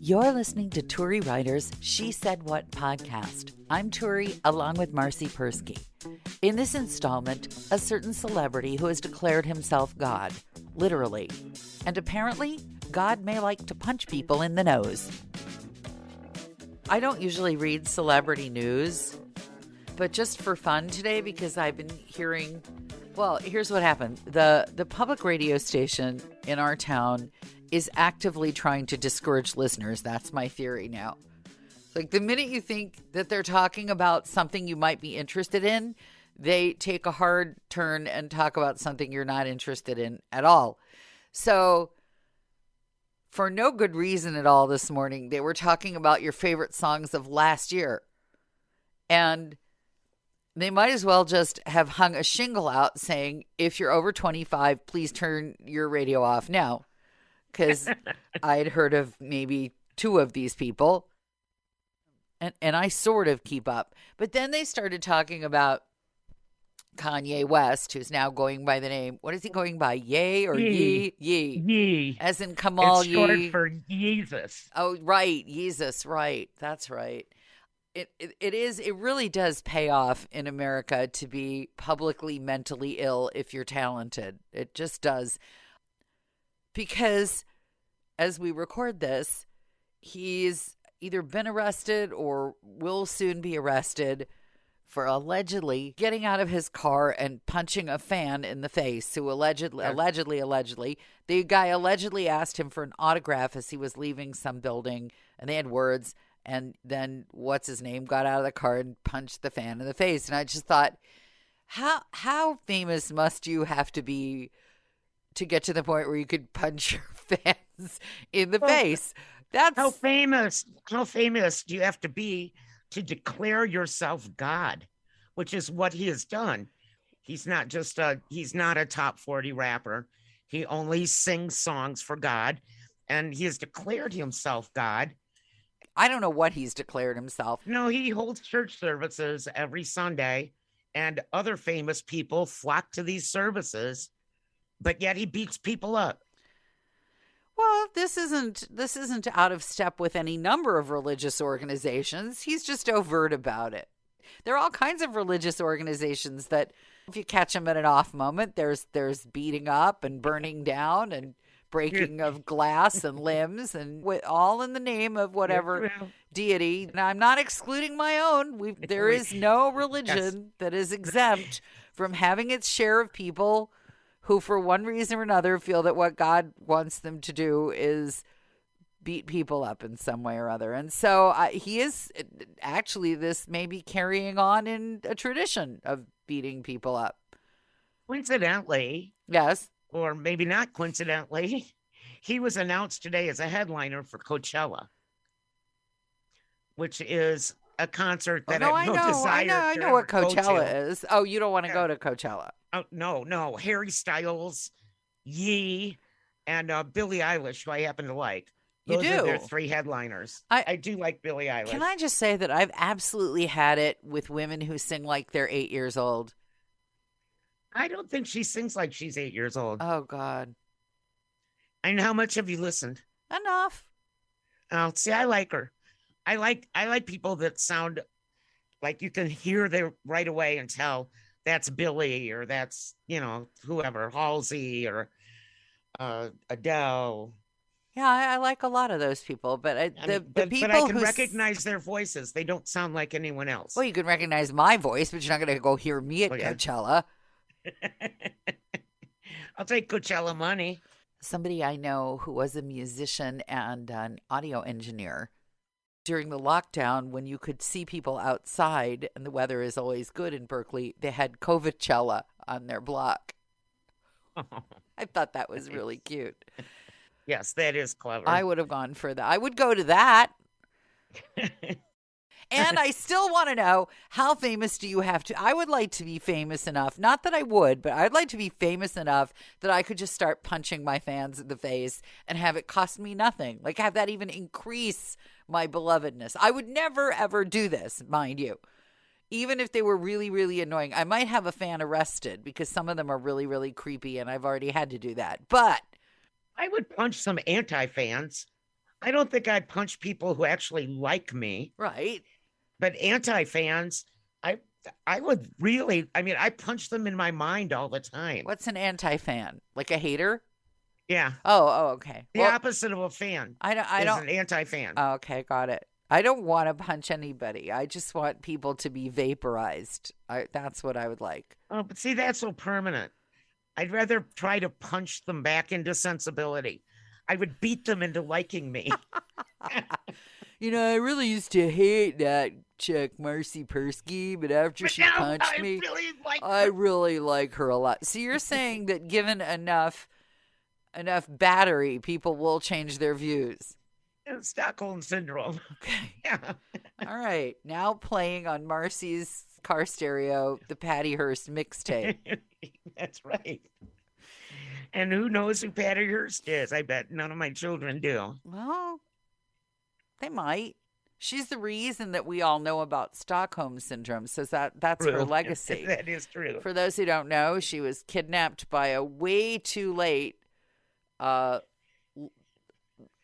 You're listening to Turi Writer's She Said What podcast. I'm Turi, along with Marcy Persky. In this installment, a certain celebrity who has declared himself God, literally. And apparently, God may like to punch people in the nose. I don't usually read celebrity news, but just for fun today, because I've been hearing, well, here's what happened. The public radio station in our town is actively trying to discourage listeners. That's my theory now. Like the minute you think that they're talking about something you might be interested in, they take a hard turn and talk about something you're not interested in at all. So for no good reason at all this morning, they were talking about your favorite songs of last year. And they might as well just have hung a shingle out saying, if you're over 25, please turn your radio off now. Because I'd heard of maybe two of these people. And I sort of keep up. But then they started talking about Kanye West, who's now going by the name, what is he going by? Ye or Ye? Ye. Ye. As in Kamal Ye. It's short for Jesus. Oh, right. Jesus, right. That's right. It really does pay off in America to be publicly mentally ill if you're talented. It just does. Because as we record this, he's either been arrested or will soon be arrested for allegedly getting out of his car and punching a fan in the face. Who allegedly, the guy allegedly asked him for an autograph as he was leaving some building, and they had words. And then what's his name got out of the car and punched the fan in the face. And I just thought, how famous must you have to be to get to the point where you could punch your fans in the face? That's how famous do you have to be to declare yourself God, which is what he has done. He's not a top 40 rapper. He only sings songs for God, and he has declared himself God. I don't know what he's declared himself. No, he holds church services every Sunday, and other famous people flock to these services, but yet he beats people up. Well, this isn't out of step with any number of religious organizations. He's just overt about it. There are all kinds of religious organizations that, if you catch them at an off moment, there's beating up and burning down and breaking of glass and limbs, and all in the name of whatever deity. And I'm not excluding my own. There is no religion that is exempt from having its share of people who, for one reason or another, feel that what God wants them to do is beat people up in some way or other. And so he is actually, this may be carrying on in a tradition of beating people up. Coincidentally. Yes. Or maybe not coincidentally, he was announced today as a headliner for Coachella, which is a concert that I have no desire I know what Coachella is. Oh, you don't want to go to Coachella? Oh, no. Harry Styles, Ye, and Billie Eilish, who I happen to like. Those are their three headliners. I do like Billie Eilish. Can I just say that I've absolutely had it with women who sing like they're 8 years old? I don't think she sings like she's 8 years old. Oh, God. And how much have you listened? Enough. Oh, see, I like her. I like people that sound like you can hear them right away and tell that's Billie or that's, whoever, Halsey or Adele. Yeah, I like a lot of those people, but the people but I can recognize their voices. They don't sound like anyone else. Well, you can recognize my voice, but you're not going to go hear me at Coachella. I'll take Coachella money. Somebody I know who was a musician and an audio engineer, during the lockdown, when you could see people outside and the weather is always good in Berkeley, they had Coachella on their block. I thought that was really cute. Yes, that is clever. I would have gone for that. I would go to that. And I still want to know, how famous do you have to? I would like to be famous enough, not that I would, but I'd like to be famous enough that I could just start punching my fans in the face and have it cost me nothing. Like, have that even increase my belovedness. I would never, ever do this, mind you. Even if they were really, really annoying. I might have a fan arrested because some of them are really, really creepy, and I've already had to do that. But I would punch some anti-fans. I don't think I punch people who actually like me, Right. but anti-fans, I I would really, I mean, I punch them in my mind all the time. What's an anti-fan? Like a hater? Yeah. Oh, okay. The Well, opposite of a fan I is don't. an anti-fan. Oh, okay, got it. I don't want to punch anybody. I just want people to be vaporized. That's what I would like. Oh, but see, that's so permanent. I'd rather try to punch them back into sensibility. I would beat them into liking me. I really used to hate that chick, Marcy Persky, but after But she now punched I me, really like I her. really like her a lot. So you're saying that given enough battery, people will change their views. Stockholm syndrome. Okay. Yeah. All right. Now playing on Marcy's car stereo, the Patty Hearst mixtape. That's right. And who knows who Patty Hearst is? I bet none of my children do. Well, they might. She's the reason that we all know about Stockholm syndrome. So that's her True. legacy. That is true. For those who don't know, she was kidnapped by a way too late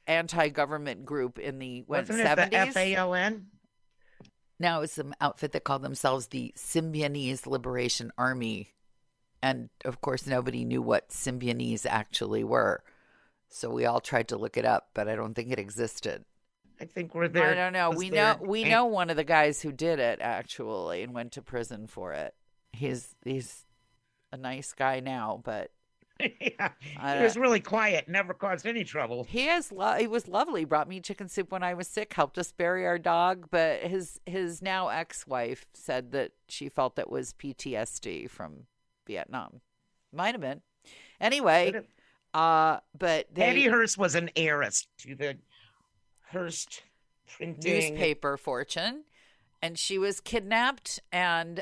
anti-government group in the Wasn't 70s. it the FALN? Now it's some outfit that called themselves the Symbionese Liberation Army. And, of course, nobody knew what Symbionese actually were. So we all tried to look it up, but I don't think it existed. I think we're there. I don't know. We know one of the guys who did it, actually, and went to prison for it. He's a nice guy now, but... Yeah, he was really quiet, never caused any trouble. He was lovely. Brought me chicken soup when I was sick, helped us bury our dog. But his now ex-wife said that she felt it was PTSD from Vietnam. Might have been. Anyway, but Patty Hearst was an heiress to the Hearst printing newspaper fortune, and she was kidnapped, and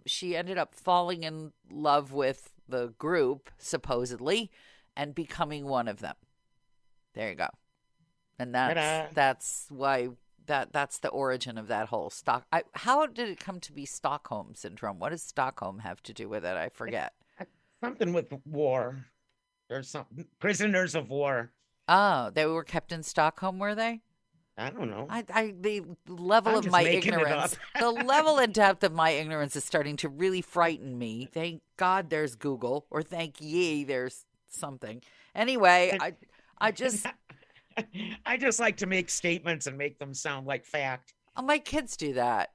she ended up falling in love with the group, supposedly, and becoming one of them. There you go. And that's why that's the origin of that whole how did it come to be Stockholm syndrome? What does Stockholm have to do with it? I forget. Something with war or something. Prisoners of war. Oh, they were kept in Stockholm, were they? I don't know. The level of my ignorance, the level and depth of my ignorance is starting to really frighten me. Thank God there's Google, or thank ye there's something. Anyway, I just I just like to make statements and make them sound like fact. Oh, my kids do that.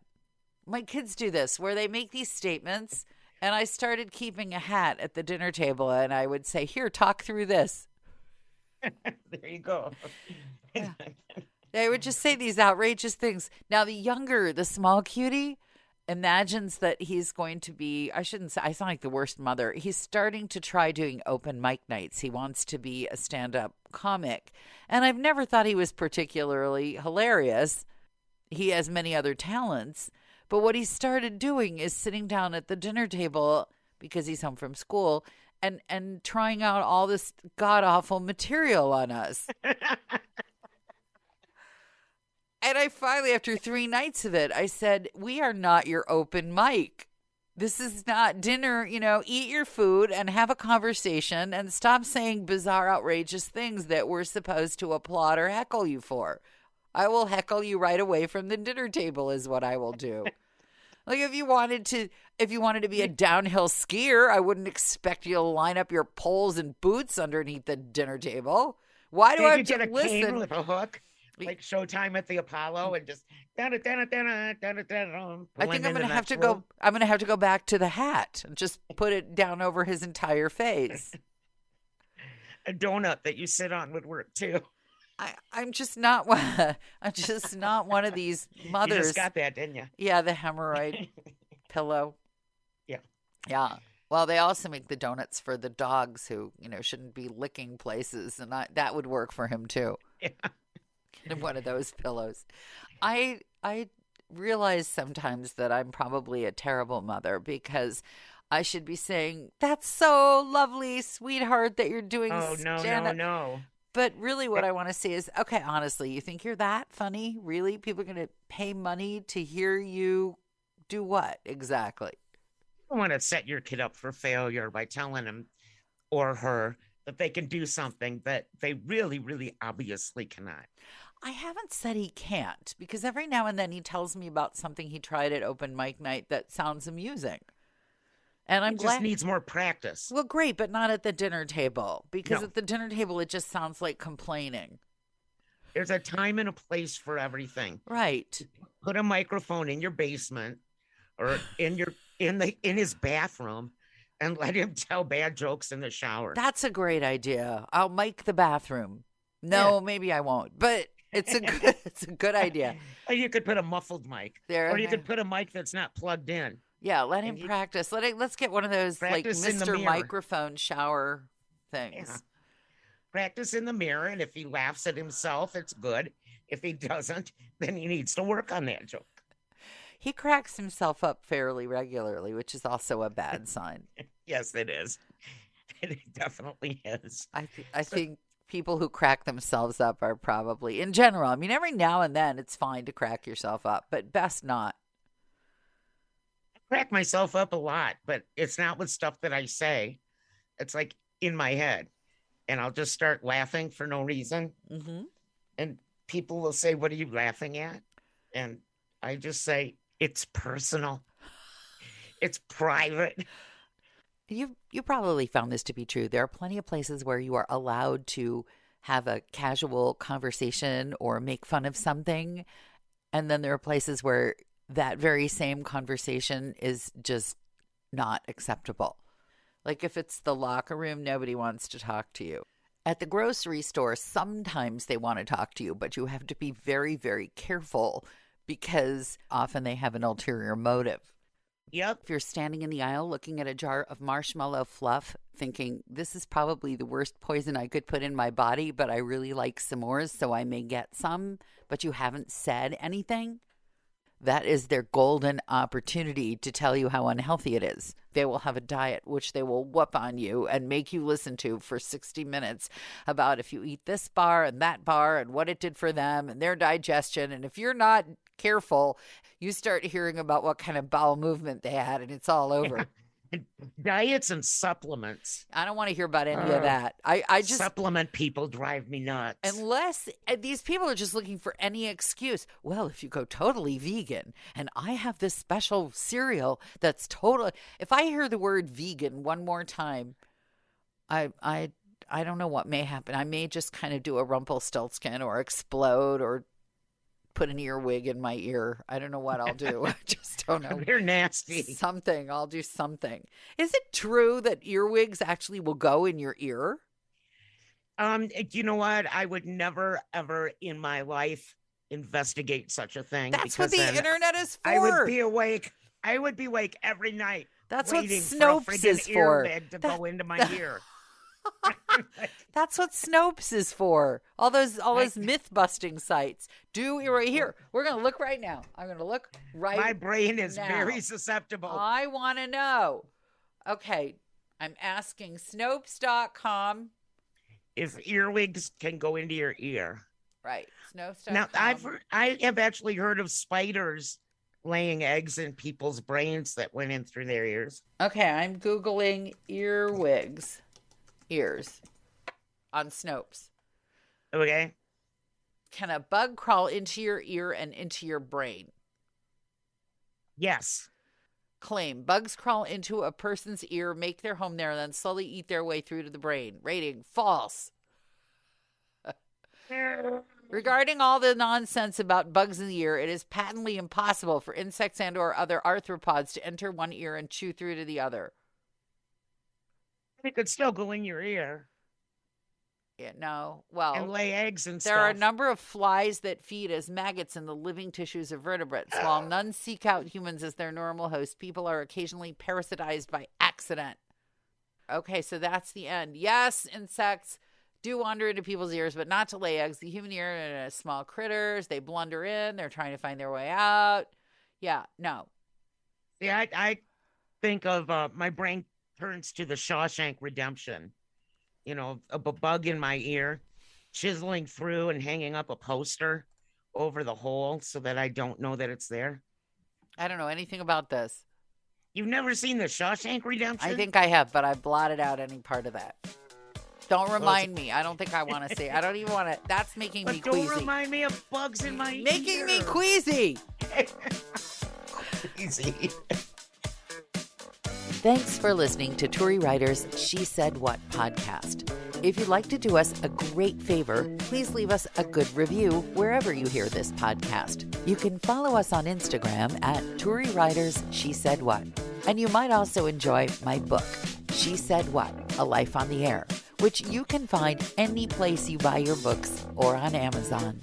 My kids do this where they make these statements, and I started keeping a hat at the dinner table, and I would say, "Here, talk through this." There you go. Yeah. They would just say these outrageous things. Now, the small cutie, imagines that he's going to be, I sound like the worst mother. He's starting to try doing open mic nights. He wants to be a stand-up comic. And I've never thought he was particularly hilarious. He has many other talents. But what he started doing is sitting down at the dinner table because he's home from school and trying out all this god-awful material on us. And I finally, after 3 nights of it, I said, we are not your open mic. This is not dinner, eat your food and have a conversation and stop saying bizarre, outrageous things that we're supposed to applaud or heckle you for. I will heckle you right away from the dinner table is what I will do. Like if you wanted to be a downhill skier, I wouldn't expect you to line up your poles and boots underneath the dinner table. Why do I have to get a listen? cane with a hook? Like Showtime at the Apollo and just I think I'm gonna have to go. I'm gonna have to go back to the hat and just put it down over his entire face. A donut that you sit on would work too. I'm just not one. I'm just not one of these mothers. You just got that, didn't you? Yeah, the hemorrhoid pillow. Yeah. Well, they also make the donuts for the dogs who shouldn't be licking places, and that would work for him too. Yeah. One of those pillows. I realize sometimes that I'm probably a terrible mother because I should be saying, that's so lovely, sweetheart, that you're doing stand-up. No. But really what I want to say is, okay, honestly, you think you're that funny? Really? People are going to pay money to hear you do what exactly? You don't want to set your kid up for failure by telling him or her that they can do something that they really, really obviously cannot. I haven't said he can't, because every now and then he tells me about something he tried at open mic night that sounds amusing. And I'm He glad. just needs more practice. Well, great, but not at the dinner table, because No. at the dinner table it just sounds like complaining. There's a time and a place for everything. Right. Put a microphone in your basement or in his bathroom and let him tell bad jokes in the shower. That's a great idea. I'll mic the bathroom. No, Yeah. Maybe I won't, but it's a good idea. Or you could put a muffled mic. There. Or you could put a mic that's not plugged in. Yeah, let him practice. Let's get one of those like Practice in the Mr. mirror. Microphone shower things. Yeah. Practice in the mirror, and if he laughs at himself, it's good. If he doesn't, then he needs to work on that joke. He cracks himself up fairly regularly, which is also a bad sign. Yes, it is. It definitely is. I think people who crack themselves up are probably, in general, I mean, every now and then it's fine to crack yourself up, but best not. I crack myself up a lot, but it's not with stuff that I say. It's like in my head, and I'll just start laughing for no reason. Mm-hmm. And people will say, "What are you laughing at?" And I just say, "It's personal. It's private." You probably found this to be true. There are plenty of places where you are allowed to have a casual conversation or make fun of something. And then there are places where that very same conversation is just not acceptable. Like if it's the locker room, nobody wants to talk to you. At the grocery store, sometimes they want to talk to you, but you have to be very, very careful because often they have an ulterior motive. Yep. If you're standing in the aisle looking at a jar of marshmallow fluff, thinking, this is probably the worst poison I could put in my body, but I really like s'mores, so I may get some, but you haven't said anything, that is their golden opportunity to tell you how unhealthy it is. They will have a diet which they will whoop on you and make you listen to for 60 minutes about if you eat this bar and that bar and what it did for them and their digestion. And if you're not careful, you start hearing about what kind of bowel movement they had and it's all over. Diets and supplements. I don't want to hear about any of that. I just supplement people drive me nuts. Unless these people are just looking for any excuse. Well, if you go totally vegan and I have this special cereal that's totally, if I hear the word vegan one more time, I don't know what may happen. I may just kind of do a Rumpelstiltskin or explode or put an earwig in my ear. I don't know what I'll do. I just don't know. You're nasty. Something. I'll do something. Is it true that earwigs actually will go in your ear? You know what? I would never, ever in my life investigate such a thing. That's what the internet is for. I would be awake. I would be awake every night. That's what waiting Snopes for a is for. Earwig to go into my ear. That's what Snopes is for. All those myth busting sites. Right here. We're gonna look right now. I'm gonna look right now. My brain is very susceptible. I want to know. Okay, I'm asking Snopes.com if earwigs can go into your ear. Right, Snopes.com. Now I have actually heard of spiders laying eggs in people's brains that went in through their ears. Okay, I'm Googling earwigs. Ears on Snopes. Okay. Can a bug crawl into your ear and into your brain? Yes. Claim bugs crawl into a person's ear, make their home there, and then slowly eat their way through to the brain. Rating false. Regarding all the nonsense about bugs in the ear, it is patently impossible for insects and or other arthropods to enter one ear and chew through to the other. It could still go in your ear. Yeah, no. Well, and lay eggs and stuff. There are a number of flies that feed as maggots in the living tissues of vertebrates. While none seek out humans as their normal host, people are occasionally parasitized by accident. Okay, so that's the end. Yes, insects do wander into people's ears, but not to lay eggs. The human ear is small critters. They blunder in. They're trying to find their way out. Yeah, no. Yeah, I think of my brain turns to the Shawshank Redemption. You know, a bug in my ear, chiseling through and hanging up a poster over the hole so that I don't know that it's there. I don't know anything about this. You've never seen the Shawshank Redemption? I think I have, but I blotted out any part of that. Don't remind me. I don't think I want to say. I don't even want to. That's making me queasy. Don't remind me of bugs in my Making ear. me queasy. Queasy. Thanks for listening to Turi Writer's She Said What podcast. If you'd like to do us a great favor, please leave us a good review wherever you hear this podcast. You can follow us on Instagram at Turi Writer's She Said What. And you might also enjoy my book, She Said What? A Life on the Air, which you can find any place you buy your books or on Amazon.